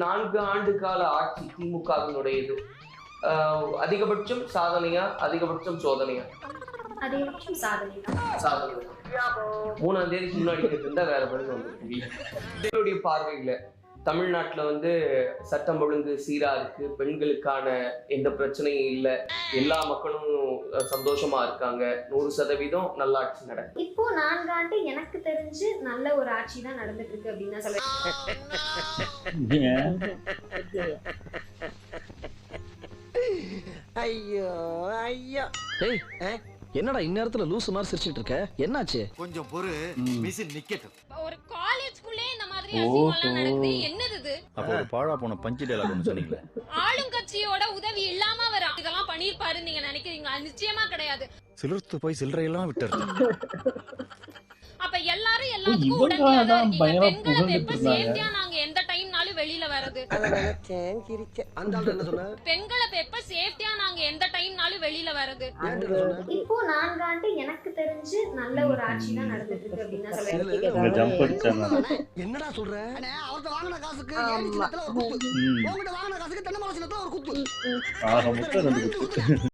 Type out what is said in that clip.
4 ஆண்டு கால ஆட்சி திமுகவினுடையது. அதிகபட்சம் சாதனையா, அதிகபட்சம் சோதனையா? அதிகபட்சம் சாதனை. சாதனை. 3ஆம் தேதிக்கு முன்னாடி இருந்தா வேற பதில் வந்துருக்குடைய பார்வையில தமிழ்நாட்டுல வந்து சட்டம் ஒழுங்கு சீரா இருக்கு, பெண்களுக்கான எந்த பிரச்சனையும் இல்லை, எல்லா மக்களும் சந்தோஷமா இருக்காங்க, 100% நல்லாட்சி நடக்கும். இப்போ 4 ஆண்டு எனக்கு தெரிஞ்சு நல்ல ஒரு ஆட்சி தான் நடந்துட்டு இருக்கு அப்படின்னு தான் சொல்றேன். ஐயோ ஐயோ. ஏய் என்னடா இந்நேரத்துல லூசு மாதிரி சிரிச்சிட்டு இருக்க? என்னாச்சு? கொஞ்சம் பொறு, மிஷின் நிக்கட்டும். ஒரு காலேஜ்க்குள்ளே இந்த மாதிரி அசிங்கம்லாம் நடக்குது. என்னது இது? அப்ப ஒரு பாழா போன பஞ்ச் டயலாக் ஒன்னு சொன்னீங்களே, ஆளுங்கட்சியோட உதவி இல்லாம வர இதெல்லாம் பண்ணிருப்பாரு நீங்க நினைக்கிறீங்களா? நிச்சயமா கிடையாது. சிலிர்த்து போய் சில்லறையெல்லாம் விட்டுறது. அப்ப எல்லாரும் எல்லாத்துக்கும் உடனடியா தான் இருக்கீங்க. பெண்களை எப்ப சேஃப்டியா நாங்க எந்த டைம்னாலும் வெளியில வரது? அந்த ஆள் என்ன சொன்ன? பெண்களை எப்ப சேஃப்டியா நாங்க எந்த டைம்னாலும் வெளியில வரது? இப்போ 4 ஆண்டு எனக்கு தெரிஞ்சு நல்ல ஒரு ஆட்சி தான் நடந்துட்டு இருக்கு அப்படின்னு தான் சொல்றேன். என்னடா சொல்ற? அவர்கிட்ட வாங்கின காசுக்கு ஏணி சின்னத்துல ஒரு குத்து, உங்ககிட்ட வாங்கின காசுக்கு தென்னை மரம் சின்னத்துல ஒரு குத்து.